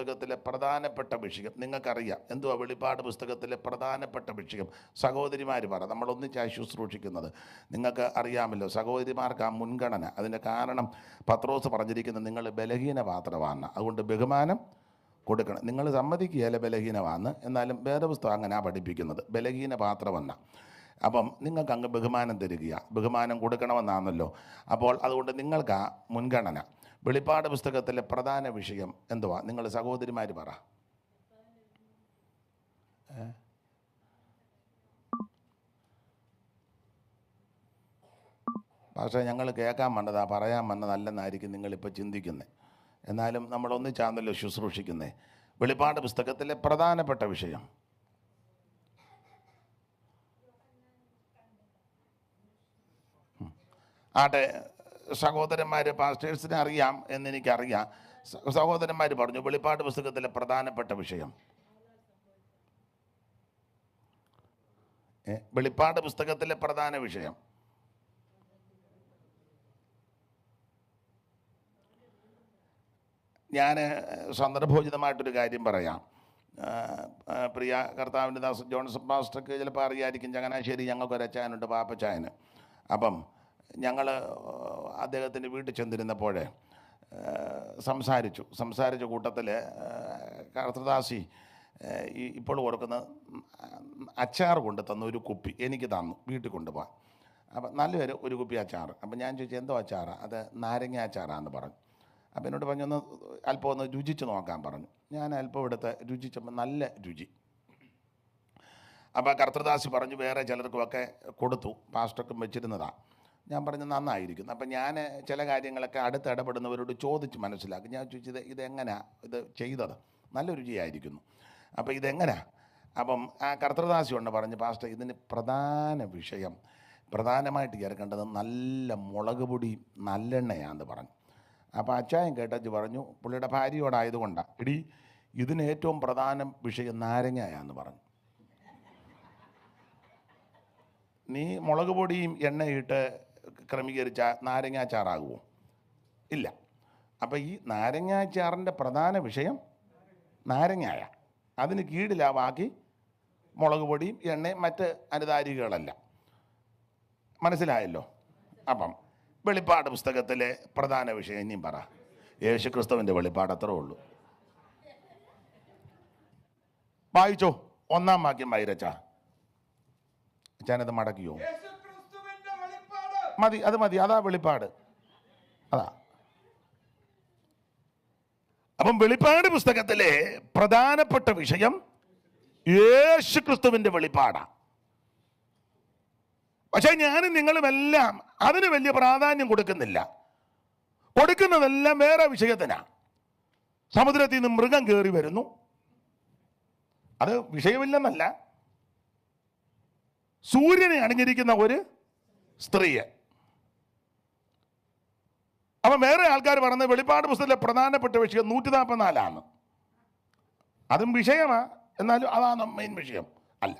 പുസ്തകത്തിലെ പ്രധാനപ്പെട്ട വിഷയം നിങ്ങൾക്കറിയാം. എന്തുവാ വെളിപ്പാട് പുസ്തകത്തിലെ പ്രധാനപ്പെട്ട വിഷയം? സഹോദരിമാർ പറ, നമ്മളൊന്നിച്ചായി ശുശ്രൂഷിക്കുന്നത് നിങ്ങൾക്ക് അറിയാമല്ലോ. സഹോദരിമാർക്ക് ആ മുൻഗണന. അതിൻ്റെ കാരണം പത്രോസ് പറഞ്ഞിരിക്കുന്നത് നിങ്ങൾ ബലഹീന പാത്രമാണ്, അതുകൊണ്ട് ബഹുമാനം കൊടുക്കണം. നിങ്ങൾ സമ്മതിക്കുകയല്ല ബലഹീനമാണെന്ന്, എന്നാലും വേദപുസ്തകം അങ്ങനെയാണ് പഠിപ്പിക്കുന്നത്, ബലഹീന പാത്രമെന്ന. അപ്പം നിങ്ങൾക്ക് അങ്ങ് ബഹുമാനം തരിക, ബഹുമാനം കൊടുക്കണമെന്നാണല്ലോ. അപ്പോൾ അതുകൊണ്ട് നിങ്ങൾക്ക് ആ മുൻഗണന. വെളിപ്പാട് പുസ്തകത്തിലെ പ്രധാന വിഷയം എന്തുവാ? നിങ്ങൾ സഹോദരിമാർ പറ. പക്ഷേ ഞങ്ങൾ കേൾക്കാൻ വന്നതാ, പറയാൻ വന്നതല്ലെന്നായിരിക്കും നിങ്ങളിപ്പോൾ ചിന്തിക്കുന്നത്. എന്നാലും നമ്മളൊന്നിച്ചാന്നല്ലോ ശുശ്രൂഷിക്കുന്നത്. വെളിപ്പാട് പുസ്തകത്തിലെ പ്രധാനപ്പെട്ട വിഷയം ആട്ടെ. സഹോദരന്മാർ, പാസ്റ്റേഴ്സിനെ അറിയാം എന്നെനിക്കറിയാം. സഹോദരന്മാർ പറഞ്ഞു വെളിപ്പാട് പുസ്തകത്തിലെ പ്രധാനപ്പെട്ട വിഷയം. വെളിപ്പാട് പുസ്തകത്തിലെ പ്രധാന വിഷയം ഞാൻ സന്ദർഭോചിതമായിട്ടൊരു കാര്യം പറയാം. പ്രിയ കർത്താവിൻ്റെ ദാസ് ജോൺസൺ പാസ്റ്റർക്ക് ചിലപ്പോൾ അറിയായിരിക്കും, ചങ്ങനാശ്ശേരി ഞങ്ങൾക്കൊരച്ചായനുണ്ട്, പാപ്പച്ചായന്. അപ്പം ഞങ്ങൾ അദ്ദേഹത്തിൻ്റെ വീട്ടിൽ ചെന്നിരുന്നപ്പോൾ സംസാരിച്ച കൂട്ടത്തിൽ കർത്തദാസി ഇപ്പോൾ ഓർക്കുന്ന അച്ചാർ കൊണ്ട് തന്ന ഒരു കുപ്പി എനിക്ക് തന്നു വീട്ടിൽ കൊണ്ടുപോകാൻ. അപ്പം നല്ലൊരു ഒരു കുപ്പി അച്ചാർ. അപ്പം ഞാൻ ചോദിച്ചു എന്തോ അച്ചാറാണ്? അത് നാരങ്ങ അച്ചാറാന്ന് പറഞ്ഞു. അപ്പം എന്നോട് പറഞ്ഞു അല്പം ഒന്ന് രുചിച്ച് നോക്കാൻ പറഞ്ഞു. ഞാൻ അല്പം എടുത്ത് രുചിച്ചപ്പോൾ നല്ല രുചി. അപ്പോൾ കർത്തദാസി പറഞ്ഞു വേറെ ചിലർക്കുമൊക്കെ കൊടുത്തു, പാസ്റ്റർക്കും വെച്ചിരുന്നതാണ്. ഞാൻ പറഞ്ഞു നന്നായിരിക്കുന്നു. അപ്പം ഞാൻ ചില കാര്യങ്ങളൊക്കെ അടുത്ത് ഇടപെടുന്നവരോട് ചോദിച്ച് മനസ്സിലാക്കി. ഞാൻ ചോദിച്ചത് ഇതെങ്ങനെയാണ് ഇത് ചെയ്തത്? നല്ല രുചിയായിരിക്കുന്നു. അപ്പോൾ ഇതെങ്ങനെയാണ്? അപ്പം ആ കർത്തദാസി കൊണ്ട് പറഞ്ഞു പാസ്റ്റർ ഇതിന് പ്രധാന വിഷയം, പ്രധാനമായിട്ട് ചേർക്കേണ്ടത് നല്ല മുളക് പൊടി നല്ലെണ്ണയാണെന്ന് പറഞ്ഞു. അപ്പോൾ അച്ചായൻ കേട്ടച്ച് പറഞ്ഞു, പുള്ളിയുടെ ഭാര്യയോടായതുകൊണ്ടാണ്, എടി ഇതിന് ഏറ്റവും പ്രധാന വിഷയം നാരങ്ങയാന്ന് പറഞ്ഞു. നീ മുളക് പൊടിയും എണ്ണയിട്ട് ക്രമീകരിച്ച നാരങ്ങാച്ചാറാകുമോ? ഇല്ല. അപ്പം ഈ നാരങ്ങാച്ചാറിൻ്റെ പ്രധാന വിഷയം നാരങ്ങായ, അതിന് കീഴിലാ ബാക്കി മുളക് പൊടിയും എണ്ണയും മറ്റ് അനുധാരികളല്ല. മനസ്സിലായല്ലോ? അപ്പം വെളിപ്പാട് പുസ്തകത്തിലെ പ്രധാന വിഷയം ഇനിയും പറ. യേശുക്രിസ്തുവിൻ്റെ വെളിപ്പാട് അത്രേ ഉള്ളൂ. വായിച്ചോ, 1-ാം വാക്യം വായിരച്ചാ. അച്ഛനത് മടക്കിയോ? മതി, അത് മതി, അതാ വെളിപ്പാട്, അതാ. അപ്പം വെളിപ്പാട് പുസ്തകത്തിലെ പ്രധാനപ്പെട്ട വിഷയം യേശുക്രിസ്തുവിൻ്റെ വെളിപ്പാടാണ്. പക്ഷേ ഞാനും നിങ്ങളുമെല്ലാം അതിന് വലിയ പ്രാധാന്യം കൊടുക്കുന്നില്ല. കൊടുക്കുന്നതെല്ലാം വേറെ വിഷയത്തിനാണ്. സമുദ്രത്തിൽ നിന്ന് മൃഗം കയറി വരുന്നു, അത് വിഷയമില്ലെന്നല്ല. സൂര്യനെ അണിഞ്ഞിരിക്കുന്ന ഒരു സ്ത്രീയെ. അപ്പം വേറെ ആൾക്കാർ പറഞ്ഞത് വെളിപ്പാട് പുസ്തകത്തിലെ പ്രധാനപ്പെട്ട വിഷയം 144 അതും വിഷയമാണ്, എന്നാലും അതാണ് മെയിൻ വിഷയം അല്ല.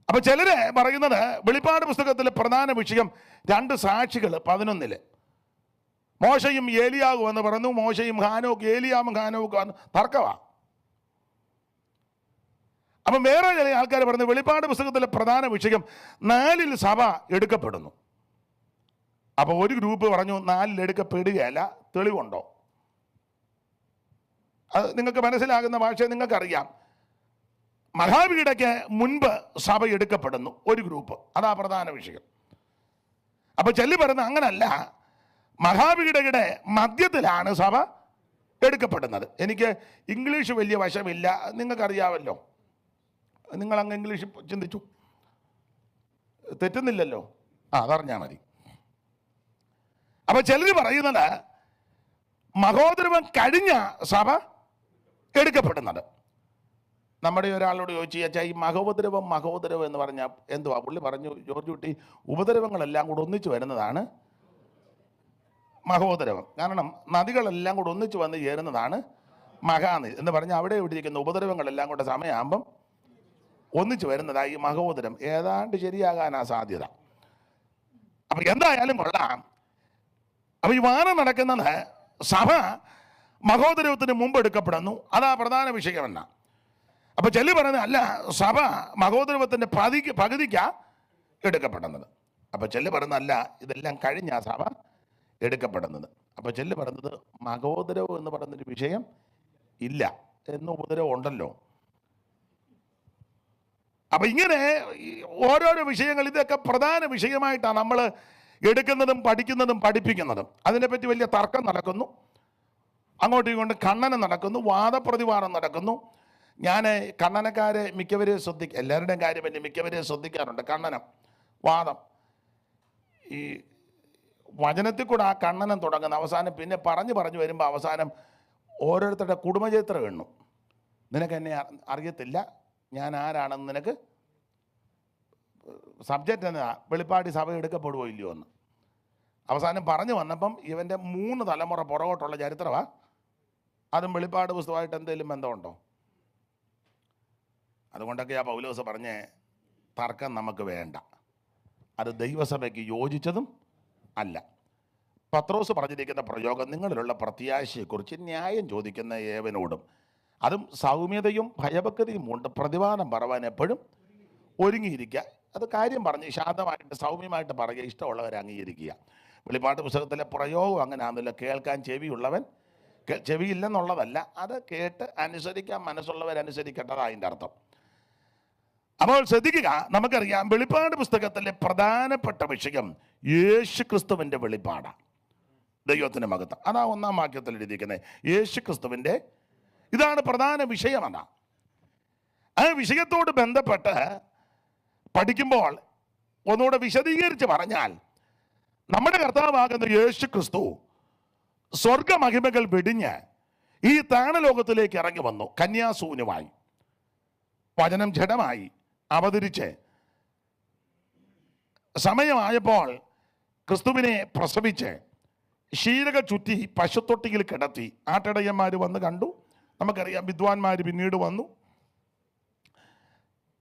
അപ്പം ചിലര് പറയുന്നത് വെളിപ്പാട് പുസ്തകത്തിലെ പ്രധാന വിഷയം 2 സാക്ഷികൾ 11 മോശയും ഏലിയാവും എന്ന് പറഞ്ഞു. മോശയും ഹാനോക്ക്, ഏലിയാവും ഹാനോക്കും തർക്കമാണ്. അപ്പം വേറെ ചില ആൾക്കാർ പറയുന്നത് വെളിപ്പാട് പുസ്തകത്തിലെ പ്രധാന വിഷയം 4 സഭ എടുക്കപ്പെടുന്നു. അപ്പോൾ ഒരു ഗ്രൂപ്പ് പറഞ്ഞു 4 എടുക്കപ്പെടുകയല്ല, തെളിവുണ്ടോ? അത് നിങ്ങൾക്ക് മനസ്സിലാകുന്ന ഭാഷ നിങ്ങൾക്കറിയാം. മഹാപീഠയ്ക്ക് മുൻപ് സഭ എടുക്കപ്പെടുന്നു ഒരു ഗ്രൂപ്പ്, അതാ പ്രധാന വിഷയം. അപ്പോൾ ചെല്ലി പറയുന്നത് അങ്ങനല്ല, മഹാപീഠയുടെ മധ്യത്തിലാണ് സഭ എടുക്കപ്പെടുന്നത്. എനിക്ക് ഇംഗ്ലീഷ് വലിയ വശമില്ല, നിങ്ങൾക്കറിയാമല്ലോ. നിങ്ങളങ്ങ് ഇംഗ്ലീഷ് ചിന്തിച്ചു, തെറ്റുന്നില്ലല്ലോ, അതറിഞ്ഞാൽ മതി. അപ്പൊ ചിലർ പറയുന്നത് മഹോദരവം കഴിഞ്ഞ സഭ എടുക്കപ്പെടുന്നത്. നമ്മുടെ ഒരാളോട് ചോദിച്ചു വെച്ചാൽ ഈ മഹോദരവം എന്ന് പറഞ്ഞാൽ എന്തുവാ? പുള്ളി പറഞ്ഞു, ജോർജ് കുട്ടി, ഉപദ്രവങ്ങളെല്ലാം കൂടെ ഒന്നിച്ചു വരുന്നതാണ് മഹോദരവം. കാരണം നദികളെല്ലാം കൂടെ ഒന്നിച്ചു വന്ന് ചേരുന്നതാണ് മഹാനദി എന്ന് പറഞ്ഞാൽ അവിടെ ഇരിക്കുന്ന ഉപദ്രവങ്ങളെല്ലാം കൂടെ സമയമാകുമ്പം ഒന്നിച്ചു വരുന്നതായി മഹോദരം. ഏതാണ്ട് ശരിയാകാനാ സാധ്യത. അപ്പം എന്തായാലും കൊള്ളാം. അപ്പം ഈ വാനം നടക്കുന്നത് സഭ മഹോദരവത്തിന് മുമ്പ് എടുക്കപ്പെടുന്നു. അതാ പ്രധാന വിഷയമെന്ന. അപ്പൊ ചെല്ലു പറയുന്നത് അല്ല, സഭ മഹോദരവത്തിന്റെ പകുതിക്കാ എടുക്കപ്പെടുന്നത്. അപ്പൊ ചെല്ലു പറയുന്നതല്ല, ഇതെല്ലാം കഴിഞ്ഞ സഭ എടുക്കപ്പെടുന്നത്. അപ്പൊ ചെല്ലു പറയുന്നത് മഹോദരവ് എന്ന് പറയുന്നൊരു വിഷയം ഇല്ല, എന്ന് ഉപദ്രവം ഉണ്ടല്ലോ. അപ്പൊ ഇങ്ങനെ ഓരോരോ വിഷയങ്ങൾ, ഇതൊക്കെ പ്രധാന വിഷയമായിട്ടാണ് നമ്മൾ എടുക്കുന്നതും പഠിക്കുന്നതും പഠിപ്പിക്കുന്നതും. അതിനെപ്പറ്റി വലിയ തർക്കം നടക്കുന്നു, അങ്ങോട്ടും ഇങ്ങോട്ടും ഖണ്ഡനം നടക്കുന്നു, വാദപ്രതിവാദം നടക്കുന്നു. ഞാൻ ഖണ്ഡനക്കാരെ മിക്കവരെയും എല്ലാവരുടെയും കാര്യമല്ലേ, മിക്കവരെയും ശ്രദ്ധിക്കാറുണ്ട്. ഖണ്ഡനം, വാദം, ഈ വചനത്തിൽ കൂടെ ആ ഖണ്ഡനം തുടങ്ങുന്ന അവസാനം പിന്നെ പറഞ്ഞു വരുമ്പോൾ അവസാനം ഓരോരുത്തരുടെ കുടുംബചരിത്രം എണ്ണു. നിനക്ക് എന്നെ അറിയത്തില്ല, ഞാൻ ആരാണെന്ന് നിനക്ക് സബ്ജക്റ്റ് എന്നാ, വെളിപ്പാടി സഭ എടുക്കപ്പെടുവോ ഇല്ലയോ എന്ന് അവസാനം പറഞ്ഞു വന്നപ്പം ഇവൻ്റെ 3 തലമുറ പുറകോട്ടുള്ള ചരിത്രമാണ്. അതും വെളിപ്പാട് പുസ്തകമായിട്ട് എന്തെങ്കിലും ബന്ധമുണ്ടോ? അതുകൊണ്ടൊക്കെ ആ പൗലോസ് പറഞ്ഞ തർക്കം നമുക്ക് വേണ്ട, അത് ദൈവസഭയ്ക്ക് യോജിച്ചതും അല്ല. പത്രോസ് പറഞ്ഞിരിക്കുന്ന പ്രയോഗം, നിങ്ങളിലുള്ള പ്രത്യാശയെക്കുറിച്ച് ന്യായം ചോദിക്കുന്ന ഏവനോടും, അതും സൗമ്യതയും ഭയഭക്തിയും കൊണ്ട് പ്രതിവാദം പറവാൻ എപ്പോഴും ഒരുങ്ങിയിരിക്കുക. അത് കാര്യം പറഞ്ഞ് ശാന്തമായിട്ട് സൗമ്യമായിട്ട് പറയുക, ഇഷ്ടമുള്ളവരെ അംഗീകരിക്കുക. വെളിപ്പാട്ട് പുസ്തകത്തിലെ പ്രയോഗം അങ്ങനെ ആണെന്നില്ല. കേൾക്കാൻ ചെവിയുള്ളവൻ, ചെവിയില്ലെന്നുള്ളതല്ല, അത് കേട്ട് അനുസരിക്കാൻ മനസ്സുള്ളവരനുസരിക്കേണ്ടതാണ് അതിൻ്റെ അർത്ഥം. അപ്പോൾ ശ്രദ്ധിക്കുക, നമുക്കറിയാം വെളിപ്പാട് പുസ്തകത്തിലെ പ്രധാനപ്പെട്ട വിഷയം യേശു ക്രിസ്തുവിൻ്റെ വെളിപ്പാടാണ്. ദൈവത്തിൻ്റെ മഹത്വം, അതാ 1-ാം വാക്യത്തിൽ എഴുതിയിരിക്കുന്നത്. യേശു ക്രിസ്തുവിൻ്റെ ഇതാണ് പ്രധാന വിഷയം. അതാ ആ വിഷയത്തോട് ബന്ധപ്പെട്ട് പഠിക്കുമ്പോൾ ഒന്നുകൂടെ വിശദീകരിച്ച് പറഞ്ഞാൽ, നമ്മുടെ കർത്താവാകുന്ന യേശു ക്രിസ്തു സ്വർഗമഹിമകൾ വെടിഞ്ഞ് ഈ താണലോകത്തിലേക്ക് ഇറങ്ങി വന്നു. കന്യാസൂനുമായി വചനം ജഡമായി അവതരിച്ച് സമയമായപ്പോൾ ക്രിസ്തുവിനെ പ്രസവിച്ച് ശീലക ചുറ്റി പശുത്തൊട്ടിയിൽ കിടത്തി. ആട്ടിടയന്മാർ വന്ന് കണ്ടു. നമുക്കറിയാം വിദ്വാൻമാർ പിന്നീട് വന്നു.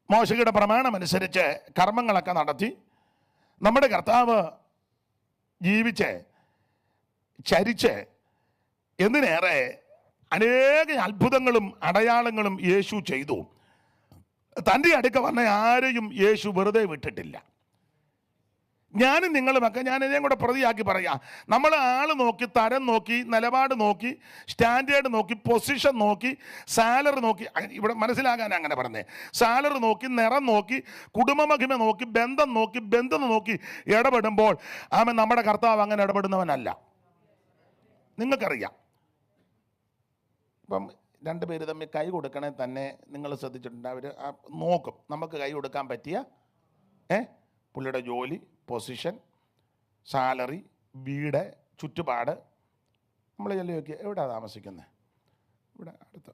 മോശയുടെ പ്രമാണമനുസരിച്ച് കർമ്മങ്ങളൊക്കെ നടത്തി. നമ്മുടെ കർത്താവ് ജീവിച്ച് ചരിച്ച് എന്തിനേറെ അനേക അത്ഭുതങ്ങളും അടയാളങ്ങളും യേശു ചെയ്തു. തൻ്റെ അടുക്ക വന്ന ആരെയും യേശു വെറുതെ വിട്ടിട്ടില്ല. ഞാനും നിങ്ങളുമൊക്കെ, ഞാൻ ഇതിനെയും കൂടെ പ്രതിയാക്കി പറയാം, നമ്മൾ ആൾ നോക്കി, തരം നോക്കി, നിലപാട് നോക്കി, സ്റ്റാൻഡേർഡ് നോക്കി, പൊസിഷൻ നോക്കി, സാലറി നോക്കി, ഇവിടെ മനസ്സിലാകാൻ അങ്ങനെ പറഞ്ഞേ, സാലറി നോക്കി, നിറം നോക്കി, കുടുംബമഹിമ നോക്കി, ബന്ധം നോക്കി, ബന്ധം നോക്കി ഇടപെടുമ്പോൾ നമ്മുടെ കർത്താവ് അങ്ങനെ ഇടപെടുന്നവനല്ല. നിങ്ങൾക്കറിയാം, ഇപ്പം 2 പേര് തമ്മിൽ കൈ കൊടുക്കണേ തന്നെ നിങ്ങൾ ശ്രദ്ധിച്ചിട്ടുണ്ട്, അവർ നോക്കും നമുക്ക് കൈ കൊടുക്കാൻ പറ്റിയ പുള്ളിയുടെ ജോലി, പൊസിഷൻ, സാലറി, വീട്, ചുറ്റുപാട്. നമ്മൾ ചെല്ലി നോക്കിയാൽ എവിടെയാണ് താമസിക്കുന്നത്? ഇവിടെ അടുത്ത്.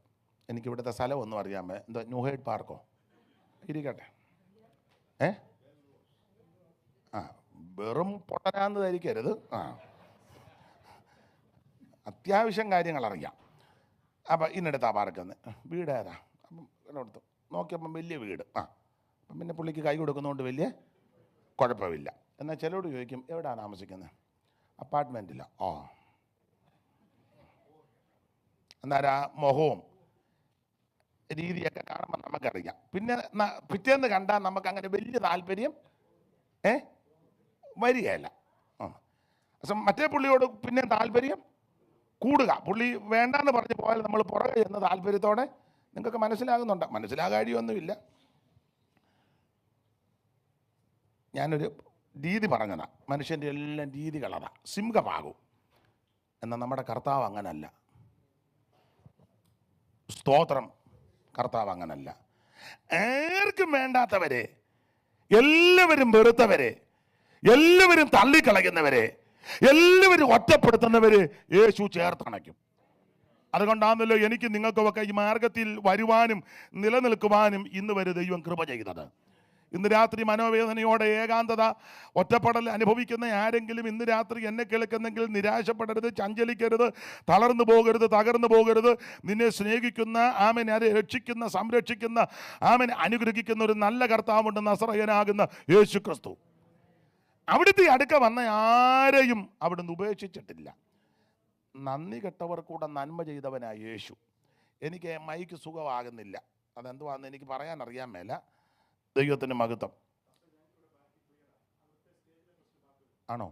എനിക്കിവിടുത്തെ സ്ഥലമൊന്നും അറിയാൻ പറ്റും. എന്താ, ന്യൂഹൈഡ് പാർക്കോ? ഇരിക്കട്ടെ. വെറും പൊട്ടനാന്ന് ധരിക്കരുത്. അത്യാവശ്യം കാര്യങ്ങൾ അറിയാം. അപ്പം ഇന്നെടുത്താ പാർക്കുന്നത്. വീട് ഏതാ? അപ്പം എടുത്തു നോക്കിയപ്പം വലിയ വീട്. അപ്പം പിന്നെ പുള്ളിക്ക് കൈ കൊടുക്കുന്നതുകൊണ്ട് വലിയ കുഴപ്പമില്ല. എന്നാൽ ചിലരോട് ചോദിക്കും, എവിടെയാണ് താമസിക്കുന്നത്? അപ്പാർട്ട്മെൻറ്റില്ല. എന്നാലും ആ മുഖവും രീതിയൊക്കെ കാണുമ്പോൾ നമുക്കറിയാം. പിന്നെ പിറ്റേന്ന് കണ്ടാൽ നമുക്ക് അങ്ങനെ വലിയ താല്പര്യം വരികയല്ല. മറ്റേ പുള്ളിയോട് പിന്നെ താല്പര്യം കൂടുക. പുള്ളി വേണ്ടാന്ന് പറഞ്ഞ് പോയാൽ നമ്മൾ പുറകെ ചെന്ന് താല്പര്യത്തോടെ, നിങ്ങൾക്ക് മനസ്സിലാകുന്നുണ്ട്? മനസ്സിലാകാഴിയൊന്നുമില്ല. ഞാനൊരു രീതി പറഞ്ഞതാണ്. മനുഷ്യൻ്റെ എല്ലാം രീതികളതാ, സിംഹഭാഗവും. എന്നാൽ നമ്മുടെ കർത്താവ് അങ്ങനല്ല. സ്തോത്രം. കർത്താവ് അങ്ങനല്ല. ആർക്കും വേണ്ടാത്തവരെ, എല്ലാവരും വെറുത്തവരെ, എല്ലാവരും തള്ളിക്കളയുന്നവരെ, എല്ലാവരും ഒറ്റപ്പെടുത്തുന്നവര് യേശു ചേർത്തണയ്ക്കും. അതുകൊണ്ടാണല്ലോ എനിക്ക് നിങ്ങൾക്കൊക്കെ ഈ മാർഗത്തിൽ വരുവാനും നിലനിൽക്കുവാനും ഇന്ന് വരെ ദൈവം കൃപ ചെയ്തത്. ഇന്ന് രാത്രി മനോവേദനയോടെ, ഏകാന്തത, ഒറ്റപ്പെടൽ അനുഭവിക്കുന്ന ആരെങ്കിലും ഇന്ന് രാത്രി എന്നെ കേൾക്കുന്നെങ്കിൽ നിരാശപ്പെടരുത്, ചഞ്ചലിക്കരുത്, തളർന്നു പോകരുത്, തകർന്നു പോകരുത്. നിന്നെ സ്നേഹിക്കുന്ന, ആമനെ അത് രക്ഷിക്കുന്ന, സംരക്ഷിക്കുന്ന, ആമനെ അനുഗ്രഹിക്കുന്ന ഒരു നല്ല കർത്താവുണ്ട്, നസറയനാകുന്ന യേശു ക്രിസ്തു. അവിടുത്തെ അടുക്ക വന്ന ആരെയും അവിടുന്ന് ഉപേക്ഷിച്ചിട്ടില്ല. നന്ദി കെട്ടവർ കൂടെ നന്മ ചെയ്തവനായ യേശു. എനിക്ക് മൈക്ക് സുഖമാകുന്നില്ല, അതെന്തുവാന്ന് എനിക്ക് പറയാൻ അറിയാൻ മേല. ദൈവത്തിന് മഹത്വം. ആണോ?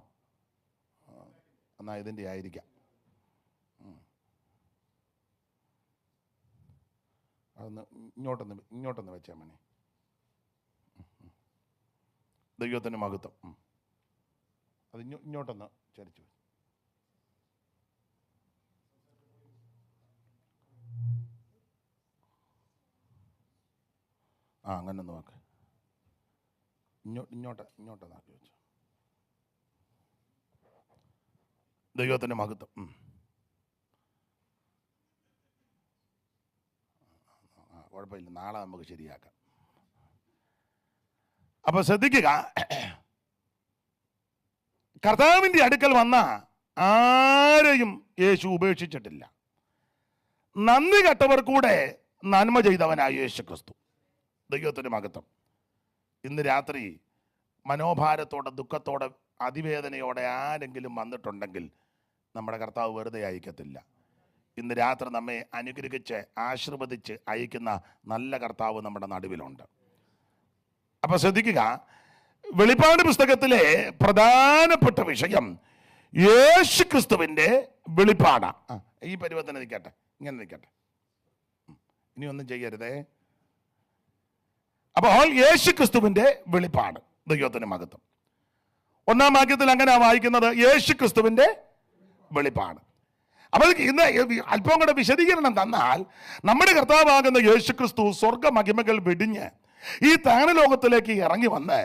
എന്നാൽ ഇതിൻ്റെ ആയിരിക്കാം. അതൊന്ന് ഇങ്ങോട്ടൊന്ന് വെച്ചാൽ മതി. ദൈവത്തിന് മഹത്വം. അത് ഇങ്ങോട്ടൊന്ന് ചരിച്ചു. അങ്ങനൊന്ന് നോക്ക്. ഇങ്ങോട്ടൊന്നാക്കി വെച്ചു. ദൈവത്തിന് മഹത്വം. കുഴപ്പമില്ല, നാളെ നമുക്ക് ശരിയാക്കാം. അപ്പൊ ശ്രദ്ധിക്കുക, കർത്താവിൻ്റെ അടുക്കൽ വന്ന ആരെയും യേശു ഉപേക്ഷിച്ചിട്ടില്ല. നന്ദി കെട്ടവർ കൂടെ നന്മ ചെയ്തവനായ യേശു ക്രിസ്തു. ദൈവത്തിന് മഹത്വം. ഇന്ന് രാത്രി മനോഭാരത്തോടെ, ദുഃഖത്തോടെ, അതിവേദനയോടെ ആരെങ്കിലും വന്നിട്ടുണ്ടെങ്കിൽ നമ്മുടെ കർത്താവ് വെറുതെ അയക്കത്തില്ല. ഇന്ന് രാത്രി നമ്മെ അനുഗ്രഹിച്ച് ആശീർവദിച്ച് അയക്കുന്ന നല്ല കർത്താവ് നമ്മുടെ നടുവിലുണ്ട്. അപ്പൊ ശ്രദ്ധിക്കുക, വെളിപ്പാട് പുസ്തകത്തിലെ പ്രധാനപ്പെട്ട വിഷയം യേശു ക്രിസ്തുവിൻ്റെ വെളിപ്പാടാണ്. ഈ പരുവത്തിന് നിൽക്കട്ടെ, ഇങ്ങനെ നിൽക്കട്ടെ, ഇനി ഒന്നും ചെയ്യരുതേ. അപ്പോൾ യേശു ക്രിസ്തുവിൻ്റെ വെളിപ്പാട്. ദൈവത്തിന് മഹത്വം. 1-ാം വാക്യത്തിൽ അങ്ങനെ വായിക്കുന്നത്, യേശു ക്രിസ്തുവിൻ്റെ വെളിപ്പാട്. അപ്പോൾ ഇന്ന് അല്പം കൂടെ വിശദീകരണം തന്നാൽ, നമ്മുടെ കർത്താവാകുന്ന യേശു ക്രിസ്തു സ്വർഗ മഹിമകൾ വെടിഞ്ഞ് ഈ താണലോകത്തിലേക്ക് ഇറങ്ങി വന്ന്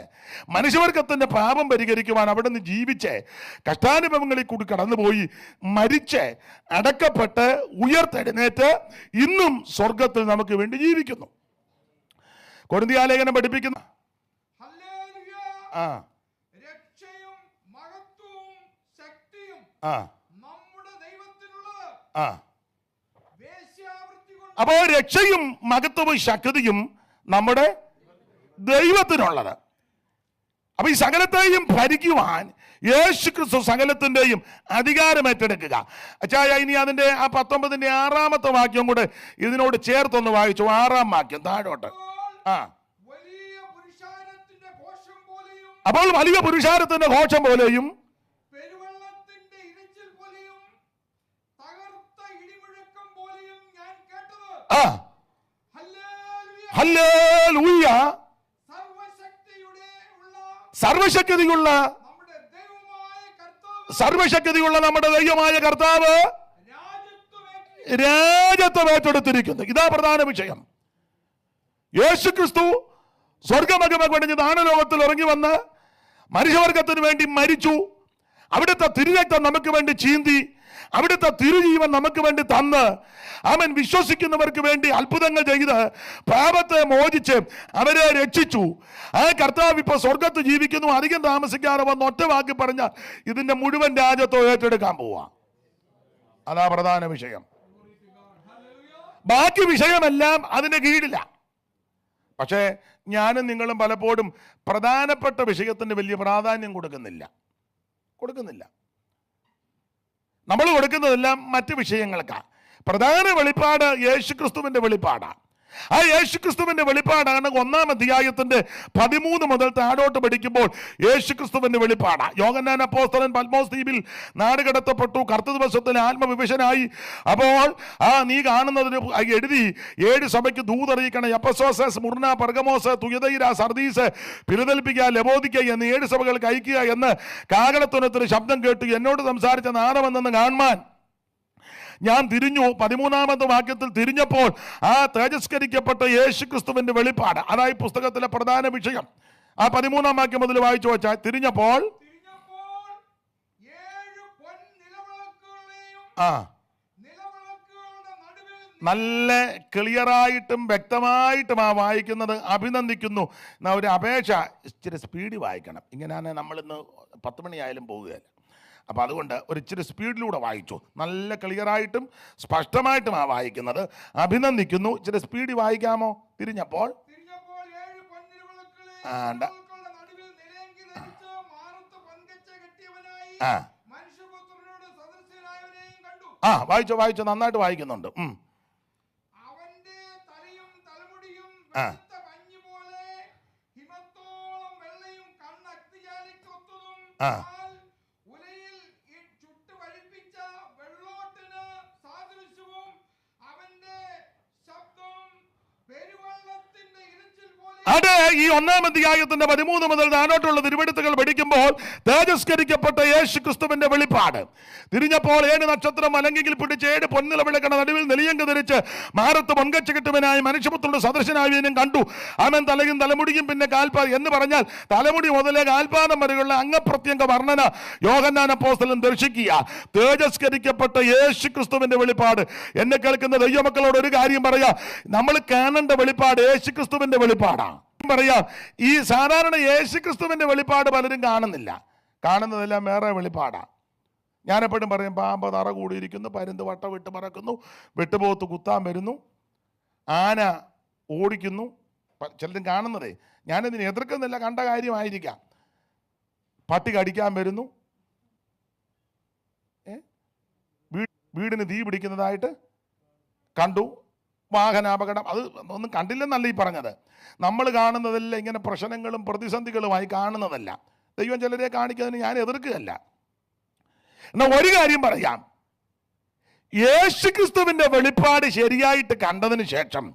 മനുഷ്യവർഗത്തിൻ്റെ പാപം പരിഹരിക്കുവാൻ അവിടെ നിന്ന് ജീവിച്ച് കഷ്ടാനുഭവങ്ങളിൽ കൂടി കടന്നുപോയി മരിച്ച് അടക്കപ്പെട്ട് ഉയർത്തെഴുന്നേറ്റ് ഇന്നും സ്വർഗത്തിൽ നമുക്ക് വേണ്ടി ജീവിക്കുന്നു. കൊരിന്ത്യലേഖനം പഠിപ്പിക്കുന്ന അപ്പോൾ രക്ഷയും മഹത്വവും ശക്തിയും നമ്മുടെ ദൈവത്തിനുള്ളത്. അപ്പൊ ഈ സകലത്തെയും ഭരിക്കുവാൻ യേശു ക്രിസ്തു സകലത്തിൻ്റെയും അധികാരം ഏറ്റെടുക്കുക. അച്ചായ, ഇനി അതിൻ്റെ ആ 19-ന്റെ 6-ാമത്തെ വാക്യം കൂടെ ഇതിനോട് ചേർത്തൊന്ന് വായിച്ചു. 6-ാം വാക്യം താഴോട്ട്. അപ്പോൾ വലിയ പുരുഷാരത്തിന്റെ ഘോഷം പോലെയും ഹല്ലേലൂയ, സർവശക്തിയുള്ള നമ്മുടെ ദൈവമായ കർത്താവ് രാജത്വം ഏറ്റെടുത്തിരിക്കുന്നു. ഇതാ പ്രധാന വിഷയം. യേശു ക്രിസ്തു സ്വർഗമഹിമ വെടിഞ്ഞ് ദാനലോകത്തിൽ ഇറങ്ങി വന്ന് മനുഷ്യവർഗത്തിന് വേണ്ടി മരിച്ചു. അവിടുത്തെ തിരുരക്തം നമുക്ക് വേണ്ടി ചീന്തി, അവിടുത്തെ തിരുജീവൻ നമുക്ക് വേണ്ടി തന്ന് അവൻ വിശ്വസിക്കുന്നവർക്ക് വേണ്ടി അത്ഭുതങ്ങൾ ചെയ്ത് പാപത്തെ മോചിച്ച് അവരെ രക്ഷിച്ചു. ആ കർത്താവ് ഇപ്പൊ സ്വർഗത്ത് ജീവിക്കുന്നു. അധികം താമസിക്കാതെ വന്ന് ഒറ്റ വാക്കി പറഞ്ഞാൽ ഇതിന്റെ മുഴുവൻ രാജ്യത്വം ഏറ്റെടുക്കാൻ പോവാ. അതാ പ്രധാന വിഷയം. ബാക്കി വിഷയമെല്ലാം അതിന്റെ കീഴില. പക്ഷേ ഞാനും നിങ്ങളും പലപ്പോഴും പ്രധാനപ്പെട്ട വിഷയത്തിന് വലിയ പ്രാധാന്യം കൊടുക്കുന്നില്ല. നമ്മൾ കൊടുക്കുന്നതെല്ലാം മറ്റ് വിഷയങ്ങൾക്കാണ്. പ്രധാന വെളിപ്പാട് യേശുക്രിസ്തുവിന്റെ വെളിപ്പാടാണ്. ആ യേശുക്രിസ്തുവിന്റെ വെളിപ്പാടാണ് 1-ാം അധ്യായത്തിന്റെ 13 മുതൽ താഴോട്ട് പഠിക്കുമ്പോൾ യേശുക്രിസ്തുവിന്റെ വെളിപ്പാടാണ്. യോഹന്നാൻ അപ്പോസ്തലൻ പത്മോസ് ദ്വീപിൽ നാടുകടത്തപ്പെട്ടു, കർത്ത ദിവസത്തിൽ ആത്മവിവശനായി. അപ്പോൾ നീ കാണുന്നതിന് എഴുതി 7 സഭയ്ക്ക് ദൂതറിയിക്കണം. Ephesus, Smyrna, Pergamos, തുയതൈര, Sardis, Philadelphia, ലവോദിക്ക എന്നീ 7 സഭകൾക്ക് അയക്കുക എന്ന് കാഹളധ്വനിയുടെ ശബ്ദം കേട്ടു. എന്നോട് സംസാരിച്ച നാദമെന്ന് കാണുവാൻ ഞാൻ തിരിഞ്ഞു. 13-ാമത്തെ വാക്യത്തിൽ തിരിഞ്ഞപ്പോൾ ആ തേജസ്കരിക്കപ്പെട്ട യേശുക്രിസ്തുവിന്റെ വെളിപ്പാട്, അതായി പുസ്തകത്തിലെ പ്രധാന വിഷയം. ആ 13-ാം വാക്യം മുതൽ വായിച്ചു വെച്ചാൽ, തിരിഞ്ഞപ്പോൾ നല്ല ക്ലിയറായിട്ടും വ്യക്തമായിട്ടും വായിക്കുന്നത്. അഭിനന്ദിക്കുന്നു. എന്നാ ഒരു അപേക്ഷ, ഇച്ചിരി സ്പീഡിൽ വായിക്കണം. ഇങ്ങനെയാണ് നമ്മളിന്ന് 10 മണിയായാലും പോകുകയല്ല. അപ്പം അതുകൊണ്ട് ഒരു ഇച്ചിരി സ്പീഡിലൂടെ വായിച്ചു. നല്ല ക്ലിയറായിട്ടും സ്പഷ്ടമായിട്ടും വായിക്കുന്നത്. അഭിനന്ദിക്കുന്നു. ഇച്ചിരി സ്പീഡിൽ വായിക്കാമോ? തിരിഞ്ഞപ്പോൾ വായിച്ചോ, നന്നായിട്ട് വായിക്കുന്നുണ്ട്. അവന്റെ തലയും തലമുടിയും ആ വെളുത്ത പഞ്ഞിപോലെ ഹിമത്തോളം വെള്ളയും കണ്ണഗ്നിജ്വാലയ്ക്കൊത്തതും ആ കാൽ ഉലയിൽ ചുട്ട് വഴിപ്പിച്ച വെള്ളോട്ടിന് സാദൃശ്യവും അവന്റെ ശബ്ദം പെരുവെള്ളത്തിന്റെ ഇരച്ചിൽ പോലെ. അത് ഈ 1-ാം അധ്യായത്തിന്റെ 13 മുതൽ താഴോട്ടുള്ള തിരുവെടുത്തുകൾ പഠിക്കുമ്പോൾ തേജസ്കരിക്കപ്പെട്ട യേശു ക്രിസ്തുവിന്റെ വെളിപ്പാട്. തിരിഞ്ഞപ്പോൾ 7 നക്ഷത്രം അലങ്കിൽ പിടിച്ച് 7 പൊന്നില വിളക്കണ നടുവിൽ നെലിയങ്ക് ധരിച്ച് മാറത്ത് പൊൻകച്ച കെട്ടുവനായി മനുഷ്യപുത്രന്റെ സദൃശനായി കണ്ടു. അവൻ തലയും തലമുടിയും പിന്നെ കാൽപാദം എന്ന് പറഞ്ഞാൽ തലമുടി മുതലേ കാൽപാദം വരെയുള്ള അംഗപ്രത്യംഗ വർണ്ണന യോഹന്നാൻ അപ്പോസ്തലൻ ദർശിക്കുക. തേജസ്കരിക്കപ്പെട്ട യേശു ക്രിസ്തുവിന്റെ വെളിപ്പാട്. എന്നെ കേൾക്കുന്ന ദൈവമക്കളോട് ഒരു കാര്യം പറയാ, നമ്മൾ കാണേണ്ട വെളിപ്പാട് യേശു ക്രിസ്തുവിന്റെ വെളിപ്പാടാണ്. പറയാം, ഈ സാധാരണ യേശു ക്രിസ്തുവിന്റെ വെളിപ്പാട് പലരും കാണുന്നില്ല. കാണുന്നതെല്ലാം വേറെ വെളിപ്പാടാണ്. ഞാനെപ്പോഴും പറയും, പാമ്പ് തറ കൂടിയിരിക്കുന്നു, പരുന്ത് വട്ട വിട്ട് പറക്കുന്നു, വെട്ടുപോത്ത് കുത്താൻ വരുന്നു, ആന ഓടിക്കുന്നു. ചിലരും കാണുന്നതേ, ഞാനിതിന് എതിർക്കുന്നില്ല, കണ്ട കാര്യമായിരിക്കാം. പട്ടി കടിക്കാൻ വരുന്നു, വീടിന് തീ പിടിക്കുന്നതായിട്ട് കണ്ടു, വാഹനാപകടം. അത് ഒന്നും കണ്ടില്ലെന്നല്ല ഈ പറഞ്ഞത്. നമ്മൾ കാണുന്നതെല്ലാം ഇങ്ങനെ പ്രശ്നങ്ങളും പ്രതിസന്ധികളുമായി കാണുന്നതല്ല. ദൈവം ചിലരെ കാണിക്കുന്നതിന് ഞാൻ എതിർക്കുകയല്ല. എന്നാൽ ഒരു കാര്യം പറയാം, യേശുക്രിസ്തുവിന്റെ വെളിപ്പാട് ശരിയായിട്ട് കണ്ടതിന് ശേഷം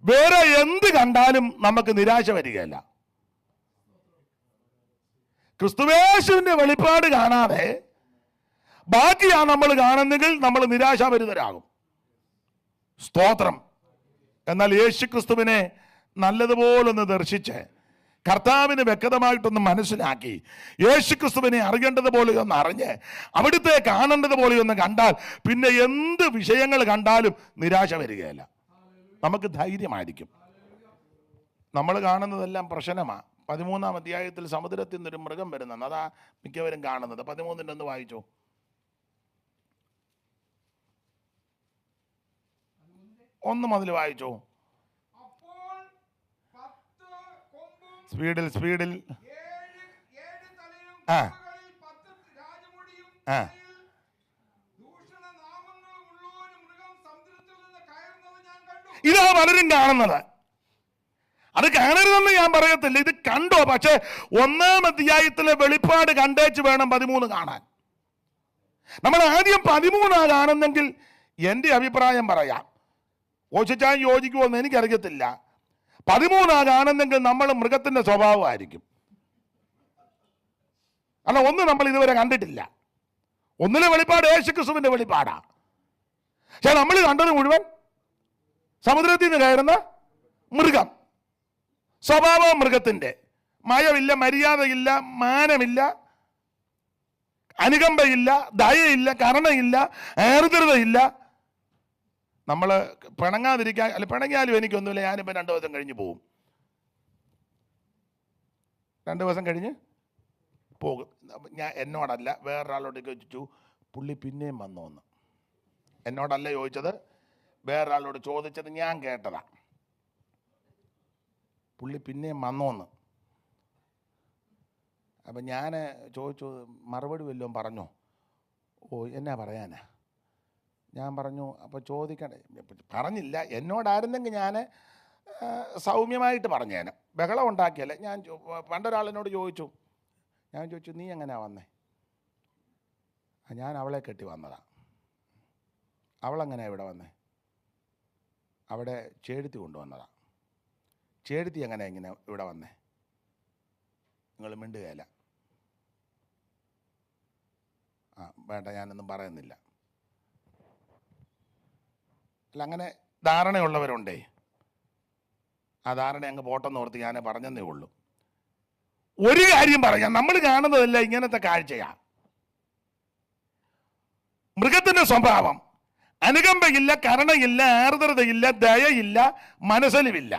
വേറെ എന്ത് കണ്ടാലും നമുക്ക് നിരാശ വരികയല്ല. ക്രിസ്തുവേശുവിന്റെ വെളിപ്പാട് കാണാതെ ബാക്കിയാണ് നമ്മൾ കാണുന്നെങ്കിൽ നമ്മൾ നിരാശാഭരിതരാകും. സ്തോത്രം. എന്നാൽ യേശുക്രിസ്തുവിനെ നല്ലതുപോലൊന്ന് ദർശിച്ച് കർത്താവിന് വ്യക്തമായിട്ടൊന്ന് മനസ്സിലാക്കി യേശുക്രിസ്തുവിനെ അറിയേണ്ടതുപോലെ ഒന്ന് അറിഞ്ഞ് അവിടുത്തെ കാണേണ്ടതുപോലെ ഒന്ന് കണ്ടാൽ പിന്നെ എന്ത് വിഷയങ്ങൾ കണ്ടാലും നിരാശ വരികയില്ല. നമുക്ക് ധൈര്യമായിരിക്കും. നമ്മൾ കാണുന്നതെല്ലാം പ്രശ്നമാണ്. 13-ാം അധ്യായത്തിൽ സമുദ്രത്തിൽ നിന്നൊരു മൃഗം വരുന്നത്, അതാ മിക്കവരും കാണുന്നത്. 13-ന്റെ ഒന്ന് വായിച്ചോ. ഒന്ന് മുതൽ വായിച്ചോ. സ്പീഡിൽ ഇതാ പലരും കാണുന്നത്. അത് കാണരുതെന്ന് ഞാൻ പറയത്തില്ല, ഇത് കണ്ടോ. പക്ഷെ 1-ാം അധ്യായത്തിലെ വെളിപ്പാട് കണ്ടേച്ച് വേണം 13 കാണാൻ. നമ്മൾ ആദ്യം 13 കാണുന്നെങ്കിൽ എൻ്റെ അഭിപ്രായം പറയാം, ഓശിച്ചാൻ യോജിക്കുമോ എന്ന് എനിക്കറിയത്തില്ല. 13 കാണുന്നെങ്കിൽ നമ്മൾ മൃഗത്തിന്റെ സ്വഭാവമായിരിക്കും. കാരണം 1 നമ്മൾ ഇതുവരെ കണ്ടിട്ടില്ല. 1-ലെ വെളിപ്പാട് യേശുക്രിസ്തുവിന്റെ വെളിപ്പാടാ. പക്ഷെ നമ്മൾ കണ്ടത് മുഴുവൻ സമുദ്രത്തിൽ നിന്ന് കയറുന്ന മൃഗം. സ്വഭാവം മൃഗത്തിന്റെ, മയമില്ല, മര്യാദയില്ല, മാനമില്ല, അനുകമ്പയില്ല, ദയയില്ല, കരുണയില്ല, ആർദ്രതയില്ല. നമ്മൾ പിണങ്ങാതിരിക്കാൻ, അല്ല പിണങ്ങിയാലും എനിക്കൊന്നുമില്ല, ഞാനിപ്പോൾ 2 ദിവസം കഴിഞ്ഞ് പോകും. 2 ദിവസം കഴിഞ്ഞ് പോകും. ഞാൻ എന്നോടല്ല വേറൊരാളോട് ചോദിച്ചു, പുള്ളി പിന്നെയും വന്നോന്ന്. എന്നോടല്ല ചോദിച്ചത്, വേറൊരാളോട് ചോദിച്ചത് ഞാൻ കേട്ടതാ. പുള്ളി പിന്നെയും വന്നോന്ന്. അപ്പം ഞാൻ ചോദിച്ചു, മറുപടി വല്ലതും പറഞ്ഞോ? ഓ, എന്നാ പറയാനാ? ഞാൻ പറഞ്ഞു, അപ്പോൾ ചോദിക്കണ്ടേ? പറഞ്ഞില്ല. എന്നോടായിരുന്നെങ്കിൽ ഞാൻ സൗമ്യമായിട്ട് പറഞ്ഞേനെ, ബഹളം ഉണ്ടാക്കിയല്ലേ. ഞാൻ പണ്ടൊരാളിനോട് ചോദിച്ചു, നീ എങ്ങനെയാ വന്നേ? ഞാൻ അവളെ കെട്ടി വന്നതാ. അവളെങ്ങനെയാ ഇവിടെ വന്നേ? അവിടെ ചേടുത്തി കൊണ്ടുവന്നതാ. ചേടുത്തി ഇങ്ങനെ ഇവിടെ വന്നേ? നിങ്ങൾ മിണ്ടുകയല്ല. വേണ്ട, ഞാനൊന്നും പറയുന്നില്ല. അല്ല, അങ്ങനെ ധാരണയുള്ളവരുണ്ടേ. ആ ധാരണ അങ്ങ് പോട്ടെന്ന് ഓർത്ത് ഞാൻ പറഞ്ഞതേ ഉള്ളൂ. ഒരു കാര്യം പറയാം, നമ്മൾ കാണുന്നതല്ല ഇങ്ങനത്തെ കാഴ്ചയാ. മൃഗത്തിന്റെ സ്വഭാവം, അനുകമ്പയില്ല, കരുണയില്ല, ആർദ്രതയില്ല, ദയയില്ല, മനസ്സലിവില്ല.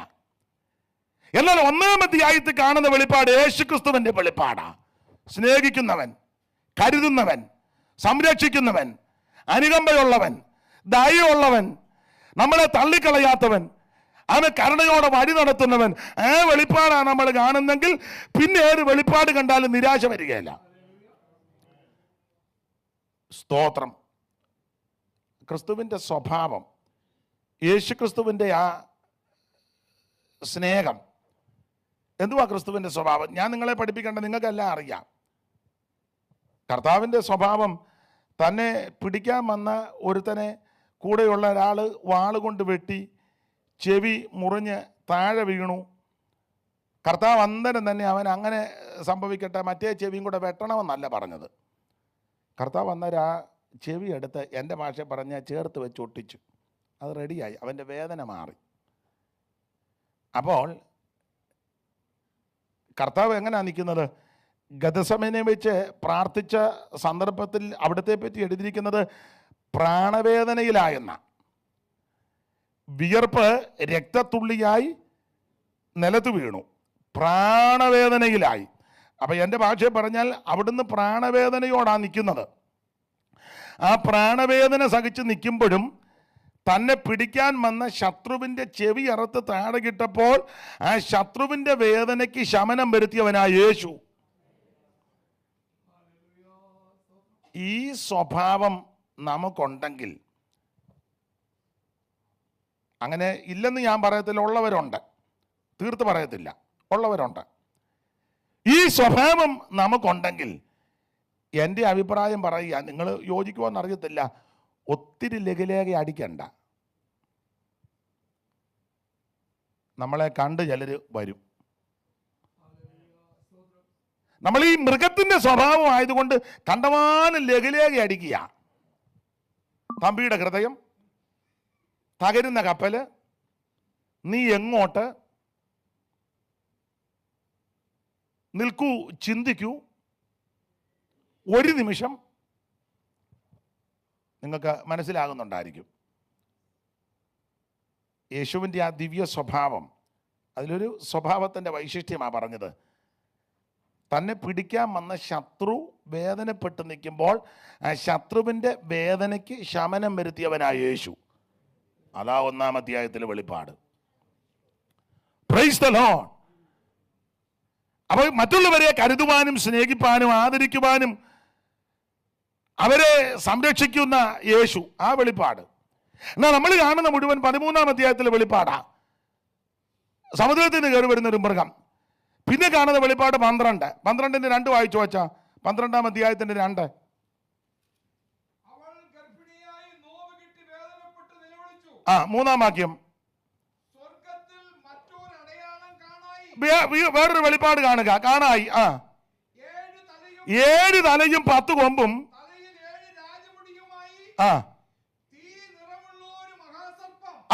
എന്നാൽ 1-ാം അധ്യായത്തിൽ കാണുന്ന വെളിപ്പാട് യേശുക്രിസ്തുവിന്റെ വെളിപ്പാടാ. സ്നേഹിക്കുന്നവൻ, കരുതുന്നവൻ, സംരക്ഷിക്കുന്നവൻ, അനുകമ്പയുള്ളവൻ, ദയയുള്ളവൻ, നമ്മളെ തള്ളിക്കളയാത്തവൻ, അവന് കരുണയോടെ വഴി നടത്തുന്നവൻ. ആ വെളിപ്പാടാണ് നമ്മൾ കാണുന്നെങ്കിൽ പിന്നെ ഏത് വെളിപ്പാട് കണ്ടാലും നിരാശ വരികയില്ല. സ്തോത്രം. ക്രിസ്തുവിൻ്റെ സ്വഭാവം, യേശു ക്രിസ്തുവിൻ്റെ ആ സ്നേഹം. എന്തുവാ ക്രിസ്തുവിൻ്റെ സ്വഭാവം? ഞാൻ നിങ്ങളെ പഠിപ്പിക്കേണ്ട, നിങ്ങൾക്കെല്ലാം അറിയാം. കർത്താവിൻ്റെ സ്വഭാവം തന്നെ പിടിക്കാൻ വന്ന ഒരുത്തനെ കൂടെയുള്ള ഒരാൾ വാളുകൊണ്ട് വെട്ടി ചെവി മുറിഞ്ഞ് താഴെ വീണു. കർത്താവ് അന്നേരം തന്നെ അവൻ അങ്ങനെ സംഭവിക്കട്ടെ, മറ്റേ ചെവിയും കൂടെ വെട്ടണമെന്നല്ല പറഞ്ഞത്. കർത്താവ് അന്നേരം ആ ചെവി എടുത്ത്, എൻ്റെ ഭാഷ പറഞ്ഞ് ചേർത്ത് വെച്ച് ഒട്ടിച്ചു. അത് റെഡിയായി, അവൻ്റെ വേദന മാറി. അപ്പോൾ കർത്താവ് എങ്ങനെയാണ് നിൽക്കുന്നത്? ഗതസമനെ വെച്ച് പ്രാർത്ഥിച്ച സന്ദർഭത്തിൽ അവിടത്തെ പറ്റി എഴുതിയിരിക്കുന്നത് പ്രാണവേദനയിലായെന്ന. വിയർപ്പ് രക്തത്തുള്ളിയായി നിലത്ത് വീണു, പ്രാണവേദനയിലായി. അപ്പം എൻ്റെ ഭാഷയിൽ പറഞ്ഞാൽ അവിടുന്ന് പ്രാണവേദനയോടാണ് നിൽക്കുന്നത്. ആ പ്രാണവേദന സഹിച്ച് നിൽക്കുമ്പോഴും തന്നെ പിടിക്കാൻ വന്ന ശത്രുവിൻ്റെ ചെവി അറുത്ത് താഴെ കിട്ടപ്പോൾ ആ ശത്രുവിൻ്റെ വേദനയ്ക്ക് ശമനം വരുത്തിയവനായ യേശു. ഈ സ്വഭാവം നമുക്കുണ്ടെങ്കിൽ, അങ്ങനെ ഇല്ലെന്ന് ഞാൻ പറയത്തില്ല, ഉള്ളവരുണ്ട്, തീർത്ത് പറയത്തില്ല, ഉള്ളവരുണ്ട്. ഈ സ്വഭാവം നമുക്കുണ്ടെങ്കിൽ എൻ്റെ അഭിപ്രായം പറയുക, നിങ്ങൾ യോജിക്കുമോയെന്ന് അറിയത്തില്ല, ഒത്തിരി ലഘുലേഖ അടിക്കണ്ട. നമ്മളെ കണ്ട് ചിലർ വരും. നമ്മൾ ഈ മൃഗത്തിൻ്റെ സ്വഭാവം ആയതുകൊണ്ട് കണ്ടമാനം ലഘുലേഖ അടിക്കുക. തമ്പിയുടെ ഹൃദയം, തകരുന്ന കപ്പല്, നീ എങ്ങോട്ട്, നിൽക്കൂ, ചിന്തിക്കൂ. ഒരു നിമിഷം നിങ്ങൾക്ക് മനസ്സിലാകുന്നുണ്ടായിരിക്കും. യേശുവിൻ്റെ ആ ദിവ്യ സ്വഭാവം, അതിലൊരു സ്വഭാവത്തിൻ്റെ വൈശിഷ്ട്യമാണ് പറഞ്ഞത്. തന്നെ പിടിക്കാൻ വന്ന ശത്രു വേദനപ്പെട്ട് നിൽക്കുമ്പോൾ ആ ശത്രുവിൻ്റെ വേദനയ്ക്ക് ശമനം വരുത്തിയവനായ യേശു. അതാ 1-ാം അധ്യായത്തിലെ വെളിപ്പാട്. Price the Lord. അപ്പോൾ മറ്റുള്ളവരെ കരുതുവാനും സ്നേഹിപ്പാനും ആദരിക്കുവാനും അവരെ സംരക്ഷിക്കുന്ന യേശു, ആ വെളിപ്പാട്. എന്നാൽ നമ്മൾ കാണുന്ന മുഴുവൻ 13-ാം അധ്യായത്തിലെ വെളിപ്പാടാ. സമുദ്രത്തിൽ നിന്ന് കയറി വരുന്നൊരു മൃഗം. പിന്നെ കാണുന്ന വെളിപ്പാട് 12-ന്റെ 2 വായിച്ചു വച്ചാ. 12-ാം അധ്യായത്തിന്റെ 2. ആ 3-ാം വാക്യം. വേറൊരു വെളിപ്പാട് കാണുക, കാണായി. ആ 7 തലയും 10 കൊമ്പും. ആ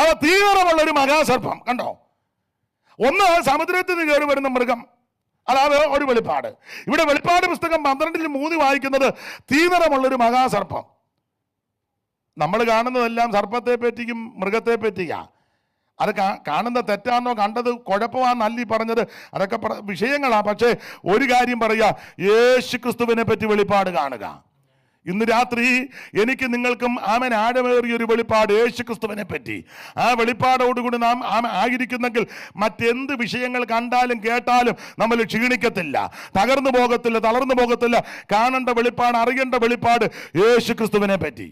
അവ തീവ്രമുള്ള ഒരു മഹാസർപ്പം. കണ്ടോ? ഒന്ന് സമുദ്രത്തിൽ നിന്ന് കയറി വരുന്ന മൃഗം, അതാണ് ഒരു വെളിപ്പാട്. ഇവിടെ വെളിപ്പാട് പുസ്തകം 12-3 വായിക്കുന്നത് തീവ്രമുള്ളൊരു മഹാസർപ്പം. നമ്മൾ കാണുന്നതെല്ലാം സർപ്പത്തെ പറ്റിയും മൃഗത്തെ പറ്റിയാ. അത് കാണുന്ന തെറ്റാന്നോ കണ്ടത് കുഴപ്പമാണെന്നല്ല ഈ പറഞ്ഞത്, അതൊക്കെ വിഷയങ്ങളാ. പക്ഷേ ഒരു കാര്യം പറയുക, യേശു ക്രിസ്തുവിനെ പറ്റി വെളിപ്പാട് കാണുക. ഇന്ന് രാത്രി എനിക്ക് നിങ്ങൾക്കും ആമൻ ആഴമേറിയൊരു വെളിപ്പാട് യേശു ക്രിസ്തുവിനെ പറ്റി. ആ വെളിപ്പാടോടുകൂടി നാം ആയിരിക്കുന്നെങ്കിൽ മറ്റെന്ത് വിഷയങ്ങൾ കണ്ടാലും കേട്ടാലും നമ്മൾ ക്ഷീണിക്കത്തില്ല, തകർന്നു പോകത്തില്ല, തളർന്നു പോകത്തില്ല. കാണേണ്ട വെളിപ്പാട്, അറിയേണ്ട വെളിപ്പാട് യേശു ക്രിസ്തുവിനെ പറ്റി.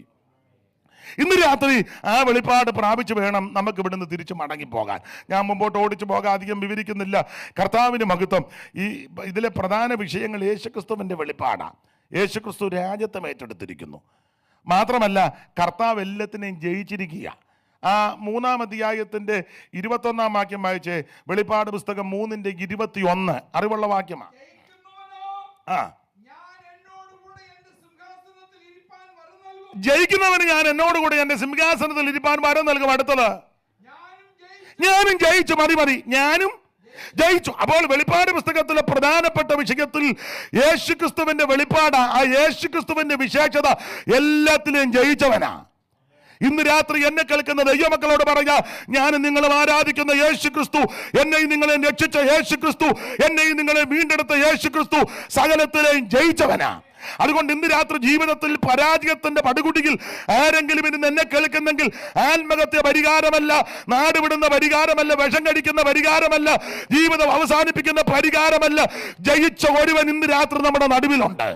ഇന്ന് രാത്രി ആ വെളിപ്പാട് പ്രാപിച്ചു വേണം നമുക്ക് ഇവിടുന്ന് തിരിച്ചു മടങ്ങിപ്പോകാൻ. ഞാൻ മുമ്പോട്ട് ഓടിച്ചു പോകാൻ അധികം വിവരിക്കുന്നില്ല. കർത്താവിന് മഹത്വം. ഈ ഇതിലെ പ്രധാന വിഷയങ്ങൾ യേശുക്രിസ്തുവിൻ്റെ വെളിപ്പാടാണ്. യേശുക്രിസ്തു രാജ്യത്വം ഏറ്റെടുത്തിരിക്കുന്നു. മാത്രമല്ല കർത്താവ് എല്ലാത്തിനെയും ജയിച്ചിരിക്കുക. ആ 3-ാം അധ്യായത്തിൻ്റെ 21-ാം വാക്യം വായിച്ചേ. വെളിപ്പാട് പുസ്തകം 3-21 അറിവുള്ള വാക്യമാണ്. ആ ജയിക്കുന്നവന് ഞാൻ എന്നോടുകൂടി എൻ്റെ സിംഹാസനത്തിൽ ഇരിപ്പാൻ വരം നൽകും. അടുത്തത് ഞാനും ജയിച്ചു. മതി ഞാനും ജയിച്ചു. അപ്പോൾ വെളിപ്പാട് പുസ്തകത്തിലെ പ്രധാനപ്പെട്ട വിഷയത്തിൽ യേശുക്രിസ്തുവിന്റെ വെളിപ്പാട്, ആ യേശുക്രിസ്തുവിന്റെ വിശേഷത എല്ലാത്തിലെയും ജയിച്ചവനാ. ഇന്ന് രാത്രി എന്നെ കേൾക്കുന്ന ദൈവമക്കളോട് പറയാ, ഞാൻ നിങ്ങളെ ആരാധിക്കുന്ന യേശുക്രിസ്തു, എന്നെയും നിങ്ങളെ രക്ഷിച്ച യേശുക്രിസ്തു, എന്നെയും നിങ്ങളെ വീണ്ടെടുത്ത യേശുക്രിസ്തു സകലത്തിലെയും ജയിച്ചവനാ. അതുകൊണ്ട് ഇന്ന് രാത്രി ജീവിതത്തിൽ പരാജയത്തിന്റെ പടുകുടിയിൽ ആരെങ്കിലും ഇന്ന് എന്നെ കേൾക്കുന്നെങ്കിൽ ആത്മഹത്യ പരിഹാരമല്ല, നാടുവിടുന്ന പരിഹാരമല്ല, വിഷം കടിക്കുന്ന പരിഹാരമല്ല, ജീവിതം അവസാനിപ്പിക്കുന്ന പരിഹാരമല്ല, ജയിച്ച ഒരുവൻ ഇന്ന് രാത്രി നമ്മുടെ നടുവിലുണ്ട്.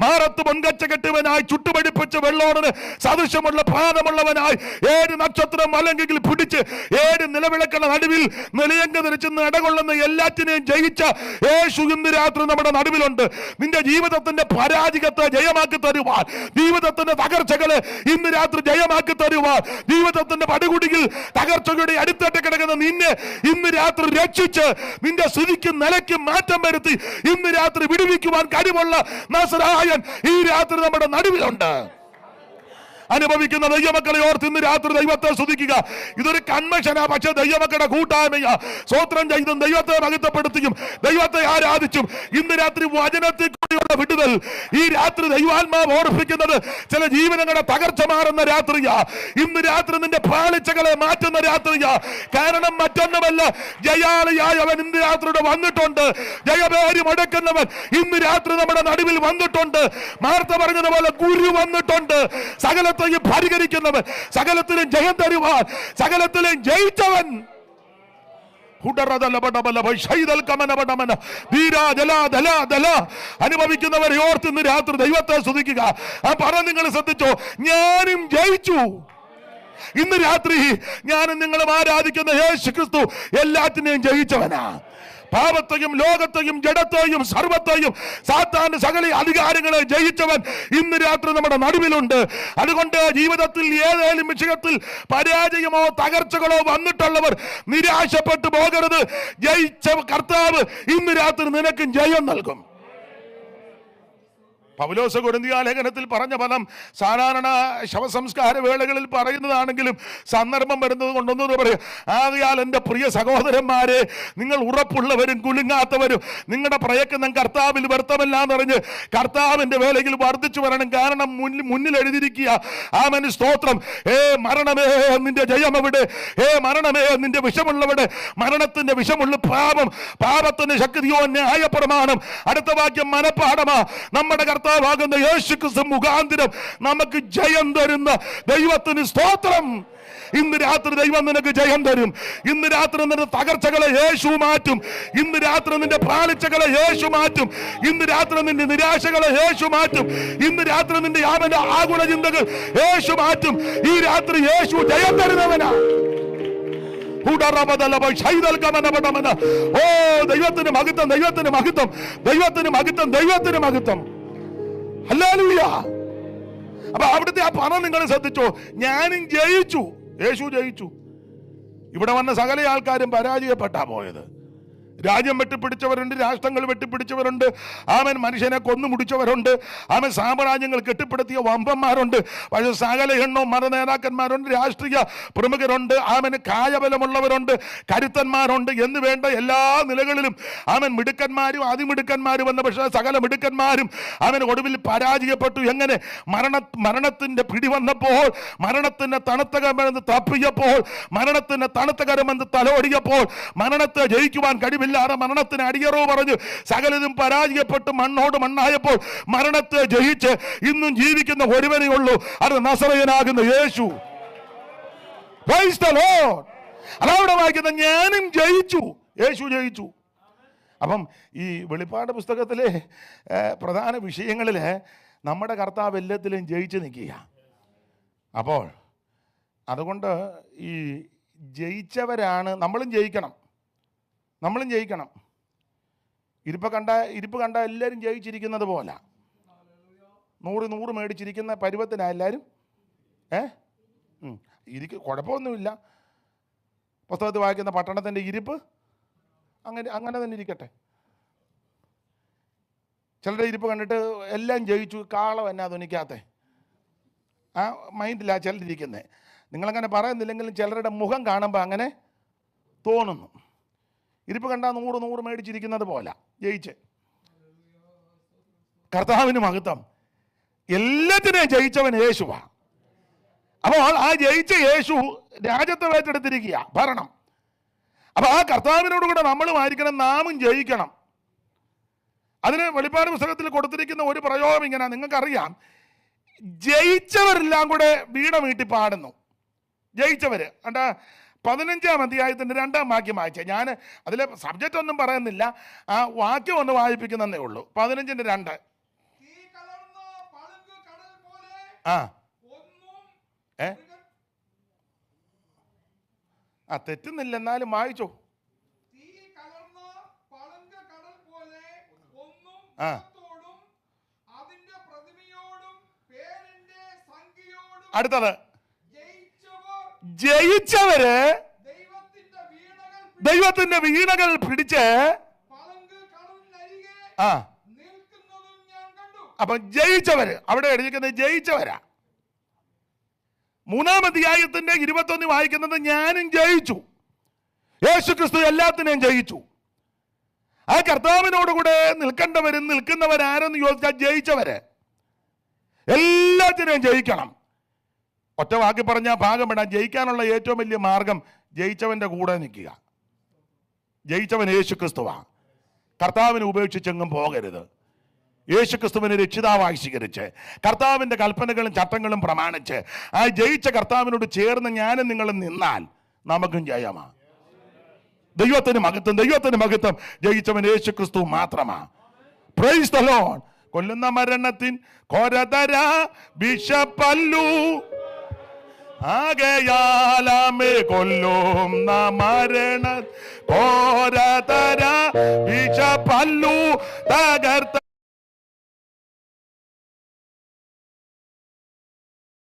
മാറത്ത് പൊൻകച്ച കെട്ടിയവനായി, ചുട്ടുപടിപ്പിച്ച വെള്ളോടന് സദൃശമുള്ള പാദമുള്ളവനായി, 7 നക്ഷത്രം അല്ലെങ്കിൽ പിടിച്ച് 7 നിലവിളക്കുള്ള നടുവിൽ നിലയങ്ക ധരിച്ച് നടകൊള്ളുന്ന എല്ലാറ്റിനെയും ജയിച്ച യേശു ഇന്ന് രാത്രി നമ്മുടെ നടുവിലുണ്ട്. നിന്റെ ജീവിതത്തിന്റെ പരാജയത്തെ ജയമാക്കി തരുവാൻ, ജീവിതത്തിന്റെ തകർച്ചകളെ ഇന്ന് രാത്രി ജയമാക്കി തരുവാൻ, ജീവിതത്തിന്റെ പടുകുടിയിൽ തകർച്ചകളുടെ അടുത്തിട്ട് കിടക്കുന്ന നിന്നെ ഇന്ന് രാത്രി രക്ഷിച്ച് നിന്റെ സ്ഥിതിക്കും നിലയ്ക്കും മാറ്റം വരുത്തി ഇന്ന് രാത്രി വിടുവിക്കുവാൻ കഴിവുള്ള നസറായൻ ഈ രാത്രി നമ്മുടെ നടുവിലുണ്ട്. അനുഭവിക്കുന്ന ദൈവമക്കളെ ഓർത്ത് ഇന്ന് രാത്രി ദൈവത്തെ സ്തുതിക്കുക. ഇതൊരു കൺവെൻഷനാ, പക്ഷെ ദൈവമക്കളുടെ കൂട്ടായ്മയാ. സ്വോത്രം ചെയ്തും ദൈവത്തെ മഹത്വപ്പെടുത്തിയും ദൈവത്തെ ആരാധിച്ചും ഇന്ന് രാത്രി വചനത്തിൽ കൂടിയുള്ള വിടുതൽ ഈ രാത്രി ദൈവാത്മാവ് ഓർപ്പിക്കുന്നത് ചില ജീവനങ്ങളുടെ തകർച്ച മാറുന്ന രാത്രിയാ. ഇന്ന് രാത്രി നിന്റെ പാളിച്ചകളെ മാറ്റുന്ന രാത്രിയാ. കാരണം മറ്റൊന്നുമല്ല, ജയാളിയായവൻ ഇന്ന് രാത്രിയുടെ വന്നിട്ടുണ്ട്. ജയപേരി മുടക്കുന്നവൻ ഇന്ന് രാത്രി നമ്മുടെ നടുവിൽ വന്നിട്ടുണ്ട്. മാർത്ത പറഞ്ഞതുപോലെ ഗുരു വന്നിട്ടുണ്ട്. സകലത്തെയും പരിഹരിക്കുന്നവൻ, സകലത്തിലും ജയം തരുവാൻ, സകലത്തിലും ജയിച്ചവൻ. അനുഭവിക്കുന്നവരെ ഓർത്ത് ഇന്ന് രാത്രി ദൈവത്തെ സ്തുതിക്കുക. ആ പറ നിങ്ങൾ ശ്രദ്ധിച്ചോ, ഞാനും ജയിച്ചു. ഇന്ന് രാത്രി ഞാനും നിങ്ങളും ആരാധിക്കുന്ന യേശു ക്രിസ്തു എല്ലാറ്റിനെയും ജയിച്ചവനാ. പാപത്തെയും ലോകത്തെയും ജഡത്തെയും സർവത്തെയും സാത്താന്റെ സകല അധികാരങ്ങളെ ജയിച്ചവൻ ഇന്ന് രാത്രി നമ്മുടെ നടുവിലുണ്ട്. അതുകൊണ്ട് ജീവിതത്തിൽ ഏതെങ്കിലും വിഷയത്തിൽ പരാജയമോ തകർച്ചകളോ വന്നിട്ടുള്ളവർ നിരാശപ്പെട്ടു പോകരുത്. ജയിച്ച കർത്താവ് ഇന്ന് രാത്രി നിനക്കും ജയം നൽകും. പൗലോസ് കൊരിന്ത്യ ലേഖനത്തിൽ പറഞ്ഞ പദം സാധാരണ ശവസംസ്കാര വേളകളിൽ പറയുന്നതാണെങ്കിലും സന്ദർഭം വരുന്നത് കൊണ്ടൊന്നും പറയും. ആകയാൽ എൻ്റെ പ്രിയ സഹോദരന്മാരെ, നിങ്ങൾ ഉറപ്പുള്ളവരും കുലുങ്ങാത്തവരും നിങ്ങളുടെ പ്രയത്നം കർത്താവിൽ വ്യർത്ഥമല്ലാന്ന് പറഞ്ഞ് കർത്താവിൻ്റെ വേലയിൽ വർദ്ധിച്ചു വരണം. കാരണം മുന്നിൽ എഴുതിയിരിക്കുക, ആമേൻ സ്തോത്രം. മരണമേ നിന്റെ ജയം എവിടെ? മരണമേ നിന്റെ വിഷമുള്ളവിടെ? മരണത്തിന്റെ വിഷമുള്ള പാപത്തിന്റെ ശക്തിയോ ന്യായ പ്രമാണം. അടുത്ത വാക്യം മനപ്പാഠമാ. നമ്മുടെ കർത്താവാകുന്ന യേശു ക്രിസ്തു മുഖാന്തരം നമുക്ക് ജയം തരുന്ന ദൈവത്തിന് സ്തോത്രം. ഇന്ന് രാത്രി ദൈവം നിനക്ക് ജയം തരും. ഇന്ന് രാത്രി നിന്റെ തകർച്ചകളെ യേശു മാറ്റും. ഇന്ന് രാത്രി നിന്റെ പാളിച്ചകളെ യേശു മാറ്റും. ഇന്ന് രാത്രി നിന്റെ നിരാശകളെ യേശു മാറ്റും. ഇന്ന് രാത്രി നിന്റെ ആകുല ചിന്തകൾ യേശു മാറ്റും. ഈ രാത്രി യേശു ജയം തരുന്നവനാ. ഓ ദൈവത്തിന് മഹത്വം, ദൈവത്തിന് മഹത്വം, ദൈവത്തിന് മഹത്വം, ദൈവത്തിന് മഹത്വം. ഹല്ലേലൂയ. അപ്പൊ അവിടുത്തെ ആ പണം നിങ്ങൾ ശ്രദ്ധിച്ചോ, ഞാനും ജയിച്ചു, യേശു ജയിച്ചു. ഇവിടെ വന്ന സകല ആൾക്കാരും പരാജയപ്പെട്ടാ പോയത്. രാജ്യം വെട്ടിപ്പിടിച്ചവരുണ്ട്, രാഷ്ട്രങ്ങൾ വെട്ടിപ്പിടിച്ചവരുണ്ട്, ആമൻ മനുഷ്യനെ കൊന്നു മുടിച്ചവരുണ്ട്, ആമൻ സാമ്രാജ്യങ്ങൾ കെട്ടിപ്പടുത്തിയ വമ്പന്മാരുണ്ട്. പക്ഷെ സകല എണ്ണവും മതനേതാക്കന്മാരുണ്ട്, രാഷ്ട്രീയ പ്രമുഖരുണ്ട്, ആമന് കായബലമുള്ളവരുണ്ട്, കരുത്തന്മാരുണ്ട് എന്ന് വേണ്ട എല്ലാ നിലകളിലും ആമൻ മിടുക്കന്മാരും അതിമിടുക്കന്മാരും വന്ന. പക്ഷേ സകല മിടുക്കന്മാരും അവൻ ഒടുവിൽ പരാജയപ്പെട്ടു. എങ്ങനെ? മരണത്തിന്റെ പിടി വന്നപ്പോൾ, മരണത്തിന്റെ തണുത്ത കരമെന്ന് തപ്പിയപ്പോൾ, മരണത്തിന്റെ തണുത്ത കരമെന്ന് തലോടിയപ്പോൾ, മരണത്തെ ജയിക്കുവാൻ കഴിവില്ല. മരണത്തിന് അടിയറവ് പറഞ്ഞു സകലതും പരാജയപ്പെട്ട് മണ്ണോട് മണ്ണായപ്പോൾ മരണത്തെ ജയിച്ച് ഇന്നും ജീവിക്കുന്ന ഒരുവനേ ഉള്ളൂ, അത് നസറയനാകുന്ന യേശു. അതവിടെ വായിക്കുന്ന ഞാനും ജയിച്ചു, യേശു ജയിച്ചു. അപ്പം ഈ വെളിപ്പാട് പുസ്തകത്തിലെ പ്രധാന വിഷയങ്ങളിൽ നമ്മുടെ കർത്താവ് എല്ലാത്തിലും ജയിച്ച് നിൽക്കുക. അപ്പോൾ അതുകൊണ്ട് ഈ ജയിച്ചവരാണ് നമ്മളും ജയിക്കണം. ഇരിപ്പ് കണ്ട എല്ലാവരും ജയിച്ചിരിക്കുന്നത് പോലെ 100 മേടിച്ചിരിക്കുന്ന പരുവത്തിനാ എല്ലാവരും. കുഴപ്പമൊന്നുമില്ല. പുസ്തകത്തിൽ വായിക്കുന്ന പട്ടണത്തിൻ്റെ ഇരിപ്പ് അങ്ങനെ തന്നെ ഇരിക്കട്ടെ. ചിലരുടെ ഇരിപ്പ് കണ്ടിട്ട് എല്ലാം ജയിച്ചു, കാളം എന്നാ ധ്വനിക്കാത്ത ആ മൈൻഡിലാണ് ചിലരിക്കുന്നത്. നിങ്ങളങ്ങനെ പറയുന്നില്ലെങ്കിലും ചിലരുടെ മുഖം കാണുമ്പോൾ അങ്ങനെ തോന്നുന്നു. ഇരിപ്പ് കണ്ടാൽ 100 മേടിച്ചിരിക്കുന്നത് പോലെ ജയിച്ച്. കർത്താവിന് മഹത്വം. എല്ലാത്തിനെയും ജയിച്ചവൻ യേശുവാ. അപ്പോൾ ആ ജയിച്ച യേശു രാജ്യത്തെ ഏറ്റെടുത്തിരിക്കുക, ഭരണം. അപ്പോൾ ആ കർത്താവിനോട് കൂടെ നമ്മളും ആയിരിക്കണം, നാമും ജയിക്കണം. അതിന് വെളിപ്പാട് പുസ്തകത്തിൽ കൊടുത്തിരിക്കുന്ന ഒരു പ്രയോഗം ഇങ്ങനെ, നിങ്ങൾക്കറിയാം, ജയിച്ചവരെല്ലാം കൂടെ വീണ വീട്ടി പാടുന്നു. ജയിച്ചവർ അണ്ട 15-ാം അധ്യായത്തിൻ്റെ 2-ാം വാക്യം വായിച്ചേ. ഞാൻ അതിലെ സബ്ജക്റ്റ് ഒന്നും പറയുന്നില്ല, ആ വാക്യം ഒന്ന് വായിപ്പിക്കുന്നതേ ഉള്ളൂ. 15-ന്റെ 2. തീ കലർന്ന ആ ഒന്നും തെറ്റുന്നില്ല, എന്നാലും വായിച്ചോ. തീ കലർന്ന പളങ്ക കടൽ പോലെ ഒന്നും ആ മൃഗത്തോടും അതിന്റെ പ്രതിമയോടും പേരിന്റെ സംഖ്യയോടും അടുത്തത് ജയിച്ചവർ ജയിച്ചവര് ദൈവത്തിന്റെ വീണകൾ പിടിച്ച് പളങ്ക് കടലിനരികെ ആ നിൽക്കുന്നതും ഞാൻ കണ്ടു. അപ്പൊ ജയിച്ചവര് അവിടെ എഴുതിയിരിക്കുന്നത് ജയിച്ചവരാ. 3-ാം അധ്യായത്തിന്റെ 21 വായിക്കുന്നത് ഞാനും ജയിച്ചു. യേശു ക്രിസ്തു എല്ലാത്തിനെയും ജയിച്ചു. ആ കർത്താവിനോടുകൂടെ നിൽക്കേണ്ടവരും നിൽക്കുന്നവരാരെന്ന് ചോദിച്ചാൽ ജയിച്ചവര്. എല്ലാത്തിനെയും ജയിക്കണം. ഒറ്റ വാക്കി പറഞ്ഞാൽ ഭാഗം വിടാൻ. ജയിക്കാനുള്ള ഏറ്റവും വലിയ മാർഗം ജയിച്ചവന്റെ കൂടെ നിൽക്കുക. ജയിച്ചവൻ യേശു ക്രിസ്തുവാ. കർത്താവിനെ ഉപേക്ഷിച്ചെങ്ങും പോകരുത്. യേശു ക്രിസ്തുവിനെ രക്ഷിതാവായി സ്വീകരിച്ച് കർത്താവിന്റെ കൽപ്പനകളും ചട്ടങ്ങളും പ്രമാണിച്ച് ആ ജയിച്ച കർത്താവിനോട് ചേർന്ന് ഞാനും നിങ്ങളും നിന്നാൽ നമുക്കും ജയമാ. ദൈവത്തിന് മഹത്വം, ദൈവത്തിന് മഹത്വം. ജയിച്ചവൻ യേശു ക്രിസ്തു മാത്രമാ. Praise the Lord. കൊല്ലുന്ന മരണത്തിൻ കൊരതര വിഷപ്പല്ലു ആകയാലമേ കൊല്ലും മരണ കോരതര വിഷപ്പല്ലു തകർത്ത